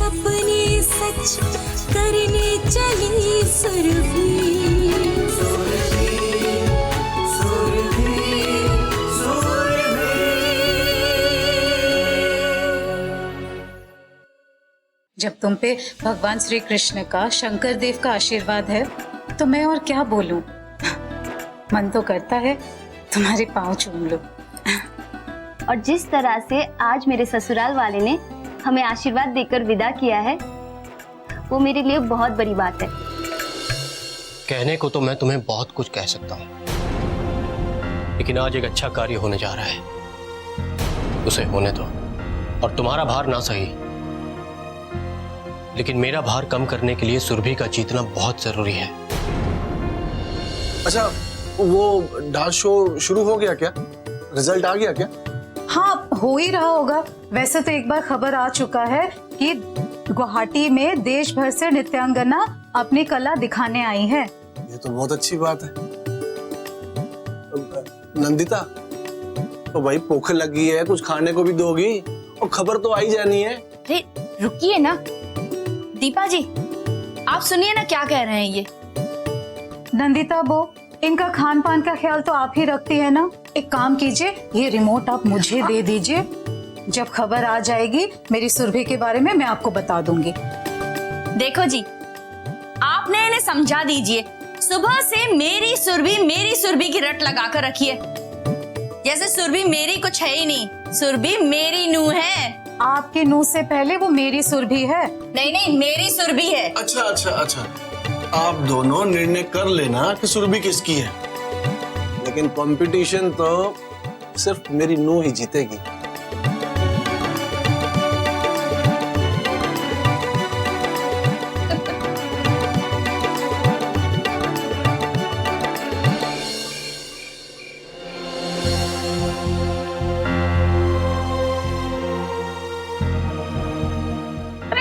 सपने सच करने चली सुरभि। जब तुम पे भगवान श्री कृष्ण का, शंकर देव का आशीर्वाद है तो मैं और क्या बोलूं। मन तो करता है तुम्हारे पाँव चूम लो। और जिस तरह से आज मेरे ससुराल वाले ने हमें आशीर्वाद देकर विदा किया है, वो मेरे लिए बहुत बड़ी बात है। कहने को तो मैं तुम्हें बहुत कुछ कह सकता हूँ, लेकिन आज एक अच्छा कार्य होने जा रहा है, उसे होने दो। और तुम्हारा भार ना सही, लेकिन मेरा भार कम करने के लिए सुरभि का जीतना बहुत जरूरी है। अच्छा, वो डांस शो शुरू हो गया क्या? रिजल्ट आ गया क्या? हाँ, हो ही रहा होगा। वैसे तो एक बार खबर आ चुका है कि गुवाहाटी में देश भर से नृत्यांगना अपनी कला दिखाने आई है। ये तो बहुत अच्छी बात है। नंदिता, तो भाई भूख लगी है, कुछ खाने को भी दोगी? और खबर तो आई जानी है। अरे रुकिए ना दीपा जी, आप सुनिए ना क्या कह रहे हैं ये। नंदिता बो, इनका खान पान का ख्याल तो आप ही रखती है ना। एक काम कीजिए, ये रिमोट आप मुझे दे दीजिए। जब खबर आ जाएगी मेरी सुरभि के बारे में, मैं आपको बता दूंगी। देखो जी, आपने इन्हें समझा दीजिए, सुबह से मेरी सुरभि की रट लगा कर रखी है, जैसे सुरभि मेरी कुछ है ही नहीं। सुरभि मेरी नूह है। आपकी नूह से पहले वो मेरी सुरभि है। नहीं नहीं, मेरी सुरभि है। अच्छा अच्छा अच्छा, आप दोनों निर्णय कर लेना कि सुरभि किसकी है, लेकिन कंपटीशन तो सिर्फ मेरी नूह ही जीतेगी।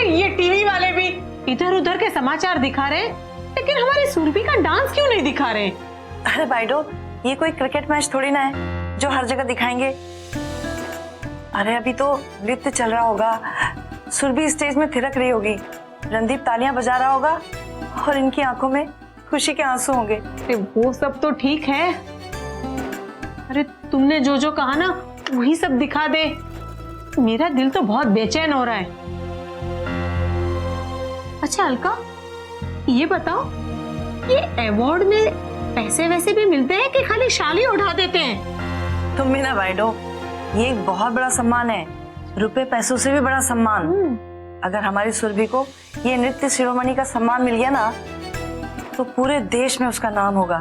ये टीवी वाले भी इधर उधर के समाचार दिखा रहे हैं, लेकिन हमारी सुरभि का डांस क्यों नहीं दिखा रहे? अरे बाइडो, ये कोई क्रिकेट मैच थोड़ी ना है जो हर जगह दिखाएंगे। अरे अभी तो नृत्य चल रहा होगा, सुरभि स्टेज में थिरक रही होगी, रणदीप तालियां बजा रहा होगा और इनकी आंखों में खुशी के आंसू होंगे। अरे वो सब तो ठीक है, अरे तुमने जो जो कहा ना वही सब दिखा दे। मेरा दिल तो बहुत बेचैन हो रहा है। अच्छा अलका, ये बताओ, ये अवार्ड में पैसे वैसे भी मिलते हैं कि खाली शाली उठा देते हैं? तुम भी ना बाइडो, ये एक बहुत बड़ा सम्मान है, रुपए पैसों से भी बड़ा सम्मान। अगर हमारी सुरभि को ये नृत्य शिरोमणि का सम्मान मिल गया ना, तो पूरे देश में उसका नाम होगा।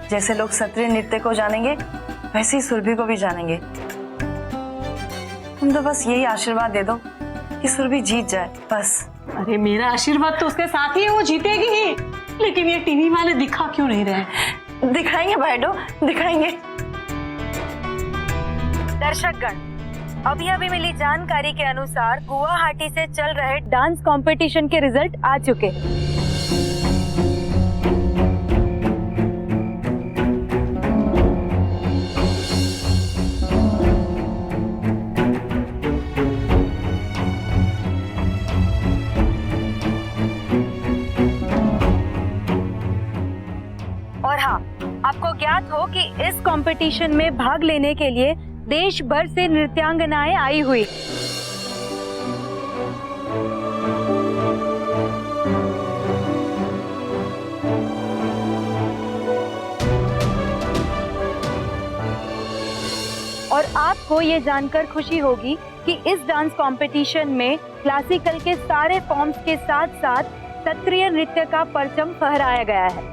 जैसे लोग सत्रीय नृत्य को जानेंगे, वैसे ही सुरभि को भी जानेंगे। तुम तो बस यही आशीर्वाद दे दो कि सुरभि जीत जाए, बस। अरे मेरा आशीर्वाद तो उसके साथ ही है, वो जीतेगी ही। लेकिन ये टीवी वाले दिखा क्यों नहीं रहे? दिखाएंगे बाइडो, दिखाएंगे। दर्शकगण, अभी मिली जानकारी के अनुसार गुवाहाटी से चल रहे डांस कंपटीशन के रिजल्ट आ चुके हैं। और हाँ, आपको ज्ञात हो कि इस कंपटीशन में भाग लेने के लिए देश भर से नृत्यांगनाएं आई हुई। और आपको ये जानकर खुशी होगी कि इस डांस कंपटीशन में क्लासिकल के सारे फॉर्म्स के साथ साथ सत्रीय नृत्य का परचम फहराया गया है।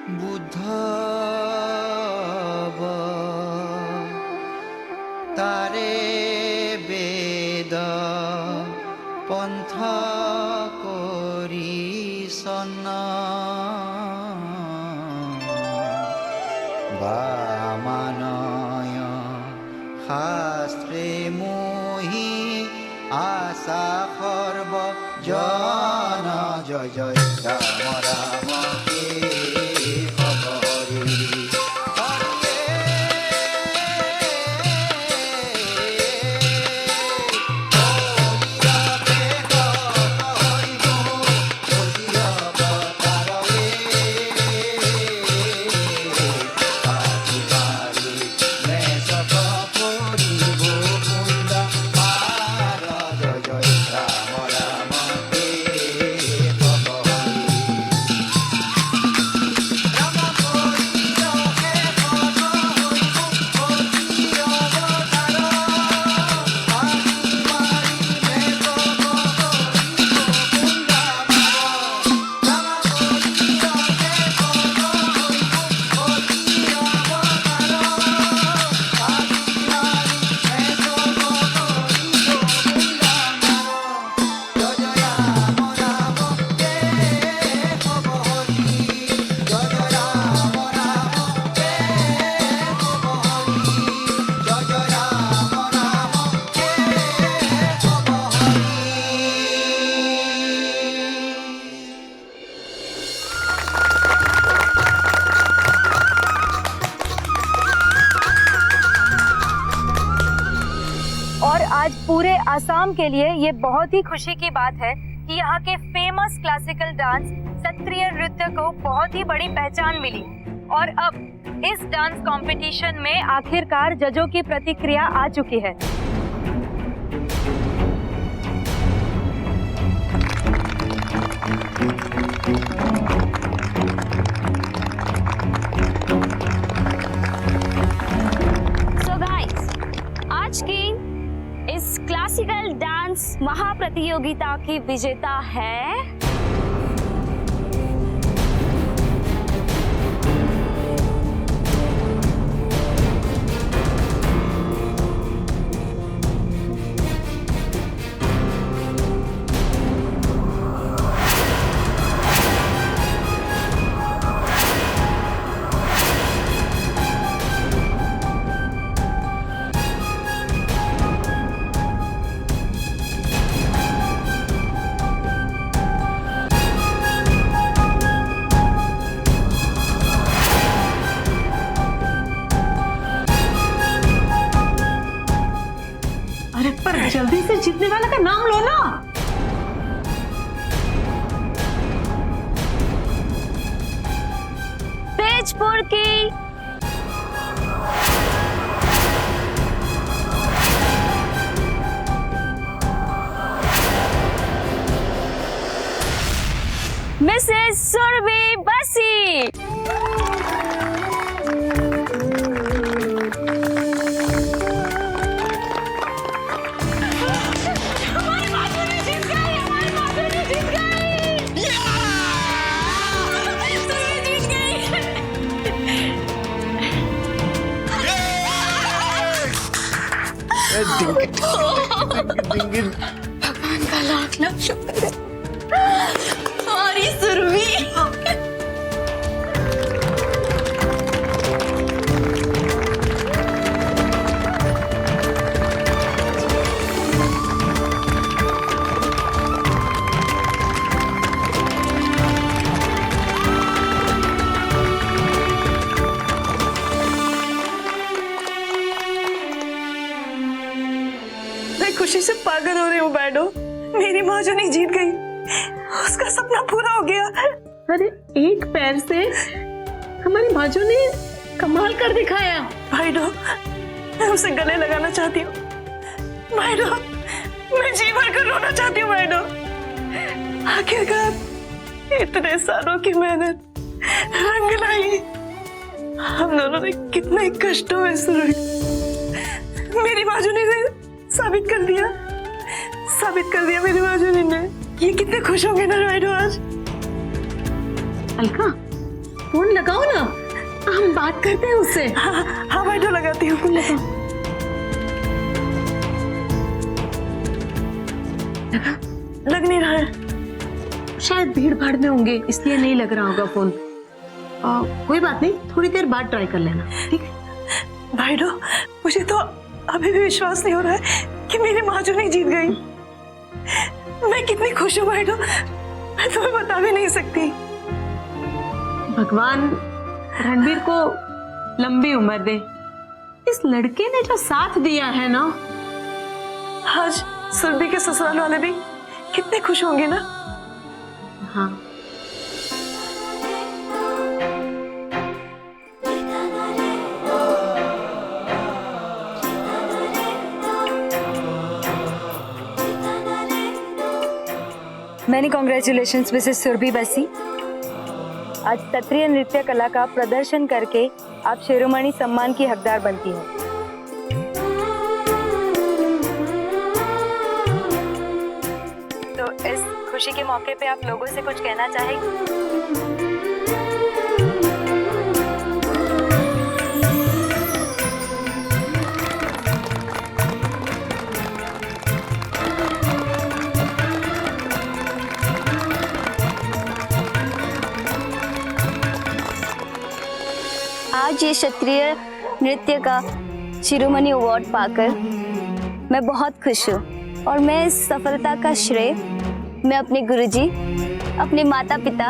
বুদ্ধব তারে বেদ পন্থ কৰি সন বামানয় শাস্ত্রে মোহি আশা সর্ব জন জয় জয় রাম রাম কে হরি और आज पूरे असम के लिए ये बहुत ही खुशी की बात है कि यहाँ के फेमस क्लासिकल डांस सत्रिय नृत्य को बहुत ही बड़ी पहचान मिली और अब इस डांस कंपटीशन में आखिरकार जजों की प्रतिक्रिया आ चुकी है। So guys, आज की इस क्लासिकल डांस महाप्रतियोगिता की विजेता है अरे पर जल्दी से जीतने वाला का नाम लो ना। तेजपुर की मिसेस सुरभि बसी। भगवान का लाख लाख शुक्र है हमारी सुरभि। मैं खुशी से पागल हो रही हूँ मैडम। मेरी माँ जो नहीं जीत गई, उसका सपना पूरा हो गया। अरे एक पैर से हमारी माजो ने कमाल कर दिखाया। भाईडो, मैं उसे गले लगाना चाहती हूँ। भाईडो, मैं जी भर कर रोना चाहती हूँ। भाईडो, आखिरकार इतने सालों की मेहनत रंग लाई। हम दोनों ने कितने कष्टों में सुनी। मेरी माजूनी ने साबित कर दिया मेरी माजूनी ने। ये कितने खुश होंगे ना भाईडो आज। अलका, फोन लगाओ ना, हम बात करते हैं उससे। हाँ बैठो, लगाती हूँ। लग नहीं रहा है। शायद भीड़ भाड़ में होंगे, इसलिए नहीं लग रहा होगा फोन। कोई बात नहीं, थोड़ी देर बाद ट्राई कर लेना, ठीक है? भाईडो, मुझे तो अभी भी विश्वास नहीं हो रहा है कि मेरी माँ जो नहीं जीत गई। मैं कितनी खुश हूँ भाईडो, मैं तुम्हें बता भी नहीं सकती। भगवान रणबीर को लंबी उम्र दे। इस लड़के ने जो साथ दिया है ना, आज सुरभि के ससुराल वाले भी कितने खुश होंगे ना। हाँ। मैनी कॉन्ग्रेचुलेशंस मिसेस सुरभि बसी। आज क्षत्रिय नृत्य कला का प्रदर्शन करके आप शिरोमणि सम्मान की हकदार बनती हैं। तो इस खुशी के मौके पे आप लोगों से कुछ कहना चाहेंगे? आज ये क्षत्रिय नृत्य का शिरोमणि अवार्ड पाकर मैं बहुत खुश हूँ और मैं इस सफलता का श्रेय मैं अपने गुरुजी, अपने माता पिता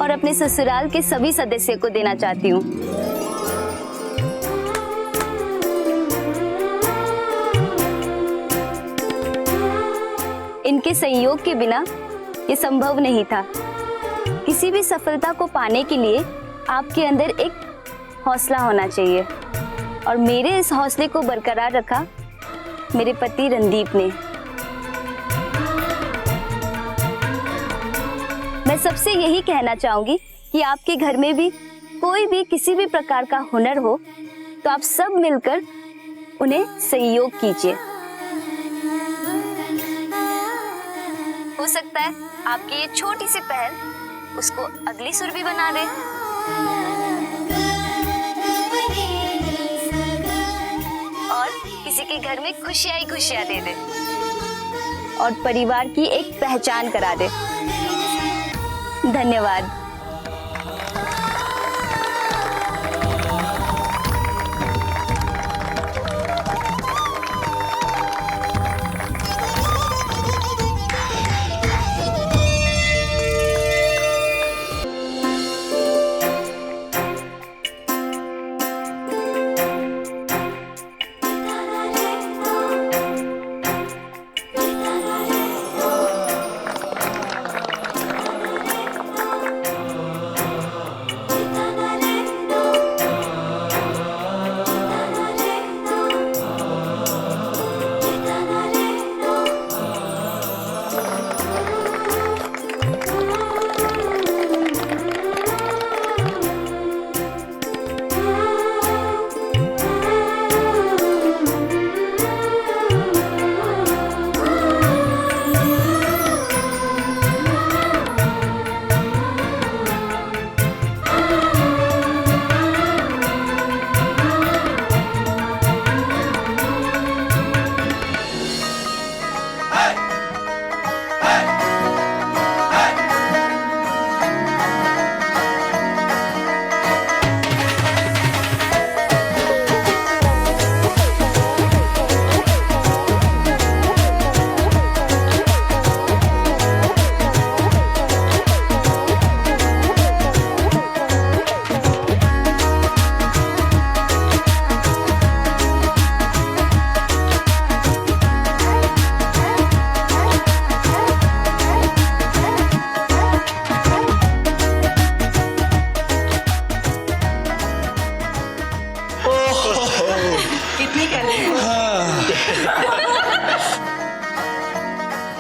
और अपने ससुराल के सभी सदस्यों को देना चाहती हूँ। इनके सहयोग के बिना ये संभव नहीं था। किसी भी सफलता को पाने के लिए आपके अंदर एक हौसला होना चाहिए और मेरे इस हौसले को बरकरार रखा मेरे पति रणदीप ने। मैं सबसे यही कहना चाहूंगी कि आपके घर में भी कोई भी किसी भी प्रकार का हुनर हो तो आप सब मिलकर उन्हें सहयोग कीजिए। हो सकता है आपकी ये छोटी सी पहल उसको अगली सुरभि बना दे। और किसी के घर में खुशियां ही खुशियां दे दे और परिवार की एक पहचान करा दे। धन्यवाद।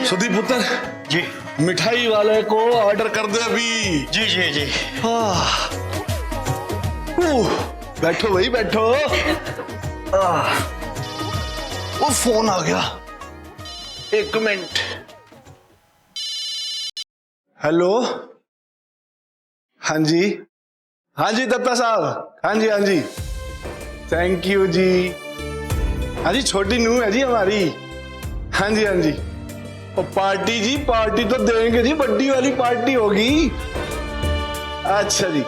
सुधीर पुत्र जी, मिठाई वाले को ऑर्डर कर दे अभी। जी जी जी। बैठो भाई बैठो। वो फोन आ गया, एक मिनट। हेलो, हाँ जी दत्ता साहब, हाँ जी थैंक यू जी। हाँ जी छोटी नूह है जी हमारी। हाँ जी और पार्टी जी, पार्टी तो देंगे जी, बड्डी वाली पार्टी होगी। अच्छा जी,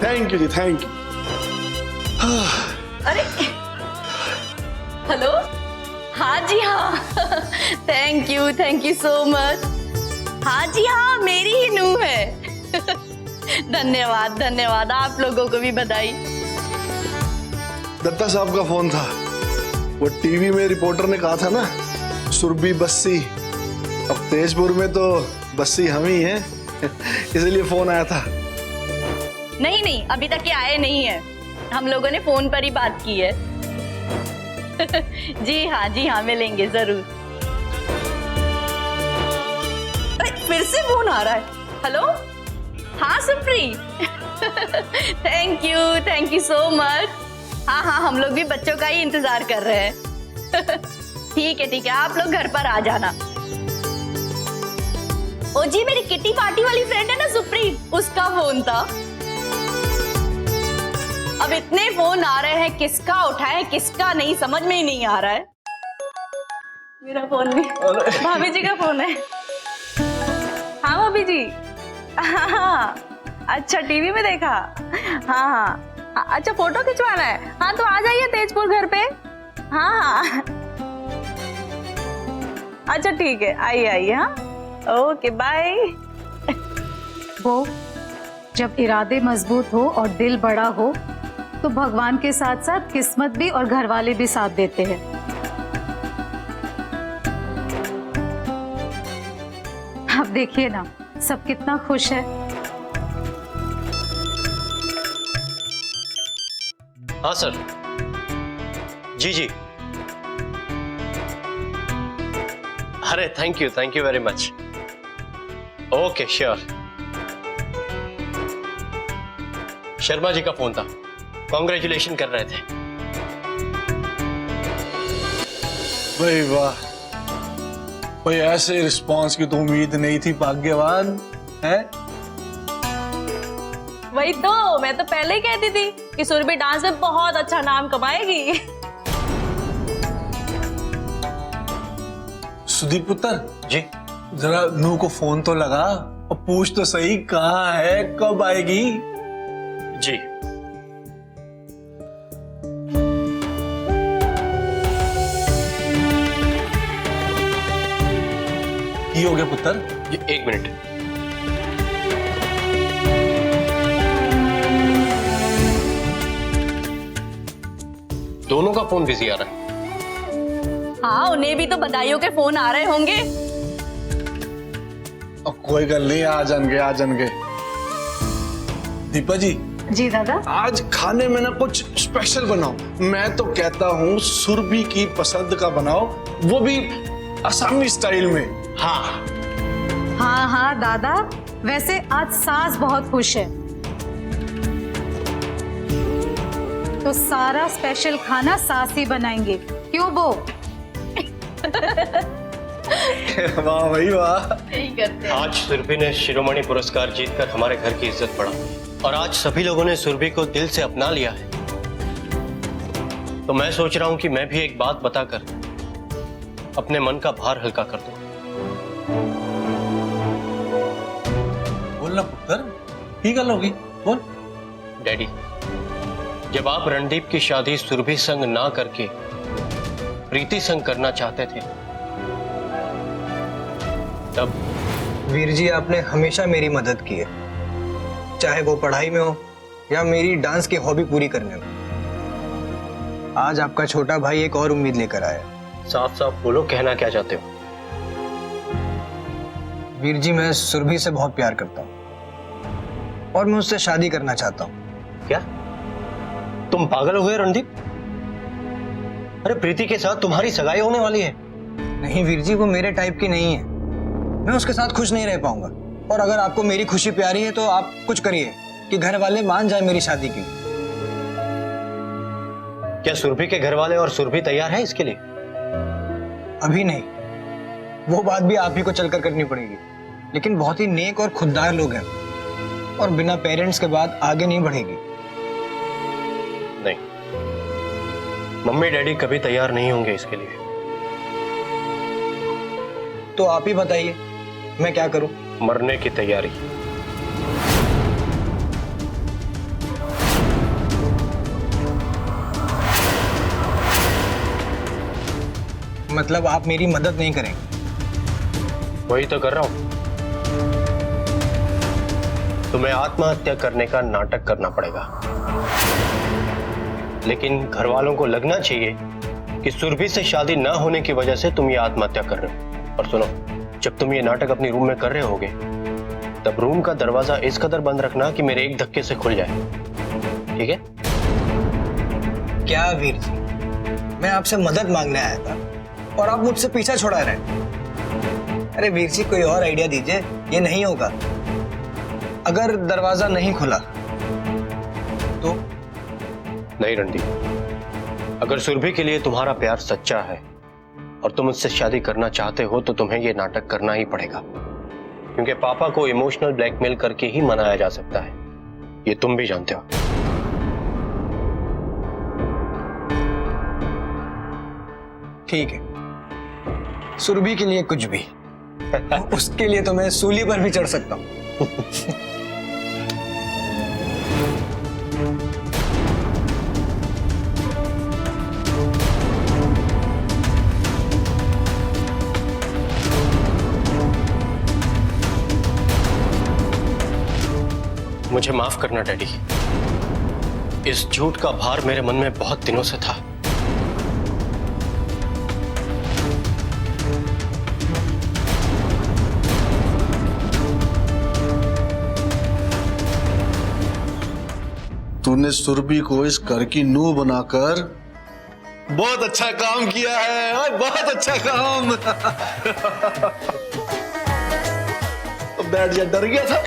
थैंक यू जी, थैंक यू। अरे हेलो, हाँ जी हाँ, थैंक यू सो मच। हाँ जी हाँ, मेरी ही नूह है। धन्यवाद, आप लोगों को भी बधाई। दत्ता साहब का फोन था, वो टीवी में रिपोर्टर ने कहा था ना, सुरभि बस्सी। अब तेजपुर में तो बस्सी हम ही हैं, इसलिए फोन आया था। नहीं, अभी तक ये आए नहीं है, हम लोगों ने फोन पर ही बात की है। जी हाँ, मिलेंगे जरूर। अरे फिर से फोन आ रहा है। हेलो, हाँ Supri. Thank you so much. हाँ, हम लोग भी बच्चों का ही इंतजार कर रहे हैं। ठीक है, आप लोग घर पर आ जाना। ओ जी, मेरी किटी पार्टी वाली फ्रेंड है ना सुप्री, उसका फोन था। अब इतने फोन आ रहे हैं, किसका उठाए किसका नहीं, समझ में ही नहीं आ रहा है। मेरा फोन भी भाभी जी का फोन है। हाँ भाभी जी, हाँ, अच्छा टीवी में देखा। हाँ, अच्छा फोटो खिंचवाना है। हाँ तो आ जाइए तेजपुर घर पे। हाँ, अच्छा ठीक है, आइए। हाँ, ओके बाय। वो जब इरादे मजबूत हो और दिल बड़ा हो तो भगवान के साथ साथ किस्मत भी और घर वाले भी साथ देते हैं। अब देखिए ना, सब कितना खुश है। हाँ सर, जी। अरे thank you very much. Okay sure. Sharma ji का फोन था, कॉन्ग्रेचुलेशन कर रहे थे। भाई वाह, कोई ऐसे रिस्पांस की तो उम्मीद नहीं थी। भाग्यवान है। वही तो, मैं तो पहले ही कहती थी कि सुरभि डांस में बहुत अच्छा नाम कमाएगी। सुदीप पुत्र जी, जरा नू को फोन तो लगा और पूछ तो सही, कहाँ है, कब आएगी। जी। ये हो गया पुत्र। ये 1 मिनट। दोनों का फोन बिजी आ रहा है। हाँ, उन्हें भी तो बधाइयों के फोन आ रहे होंगे। अब कोई गल नहीं, आ जाएंगे। दीपा जी दादा, आज खाने में ना कुछ स्पेशल बनाओ। मैं तो कहता हूँ सुरभि की पसंद का बनाओ, वो भी असमी स्टाइल में। हाँ दादा, वैसे आज सास बहुत खुश है तो सारा स्पेशल खाना सास ही बनाएंगे, क्यों वो? वाह भाई वाह। आज सुरभि ने शिरोमणि पुरस्कार जीतकर हमारे घर की इज्जत बढ़ाई और आज सभी लोगों ने सुरभि को दिल से अपना लिया है। तो मैं सोच रहा हूं कि मैं भी एक बात बताकर अपने मन का भार हल्का कर दूं। बोलना पुत्र, की गल होगी, बोल। डैडी, जब आप रणदीप की शादी सुरभि संग ना करके प्रीति संग करना चाहते थे, तब वीर जी, आपने हमेशा मेरी मदद की है, चाहे वो पढ़ाई में हो या मेरी डांस की हॉबी पूरी करने में। आज आपका छोटा भाई एक और उम्मीद लेकर आया। साफ साफ बोलो, कहना क्या चाहते हो? वीर जी, मैं सुरभि से बहुत प्यार करता हूँ और मैं उससे शादी करना चाहता हूँ। क्या तुम पागल हो गए रणदीप? अरे प्रीति के साथ तुम्हारी सगाई होने वाली है। नहीं वीर जी, वो मेरे टाइप की नहीं है, मैं उसके साथ खुश नहीं रह पाऊंगा। और अगर आपको मेरी खुशी प्यारी है तो आप कुछ करिए कि घर वाले मान जाए मेरी शादी की। क्या सुरभि के घर वाले और सुरभि तैयार है इसके लिए? अभी नहीं, वो बात भी आप ही को चलकर करनी पड़ेगी, लेकिन बहुत ही नेक और खुददार लोग हैं और बिना पेरेंट्स के बाद आगे नहीं बढ़ेगी। नहीं, मम्मी डैडी कभी तैयार नहीं होंगे इसके लिए। तो आप ही बताइए मैं क्या करूं? मरने की तैयारी। मतलब आप मेरी मदद नहीं करेंगे? वही तो कर रहा हूं। तुम्हें आत्महत्या करने का नाटक करना पड़ेगा, लेकिन घर वालों को लगना चाहिए कि सुरभि से शादी ना होने की वजह से तुम ये आत्महत्या कर रहे हो। और सुनो, जब तुम ये नाटक अपनी रूम में कर रहे होगे तब रूम का दरवाजा इस कदर बंद रखना कि मेरे एक धक्के से खुल जाए, ठीक है? क्या वीर जी, मैं आपसे मदद मांगने आया था और आप मुझसे पीछा छुड़ा रहे हैं। अरे वीर जी, कोई और आइडिया दीजिए, ये नहीं होगा। अगर दरवाजा नहीं खुला तो? नहीं रणदीप, अगर सुरभि के लिए तुम्हारा प्यार सच्चा है और तुम उससे शादी करना चाहते हो तो तुम्हें यह नाटक करना ही पड़ेगा, क्योंकि पापा को इमोशनल ब्लैकमेल करके ही मनाया जा सकता है, ये तुम भी जानते हो। ठीक है, सुरभि के लिए कुछ भी। उसके लिए तो मैं सूली पर भी चढ़ सकता हूं। मुझे माफ करना डैडी, इस झूठ का भार मेरे मन में बहुत दिनों से था। तूने सुरभि को इस घर की नूह बनाकर बहुत अच्छा काम किया है, और बहुत अच्छा काम। बैठ जा, डर गया था।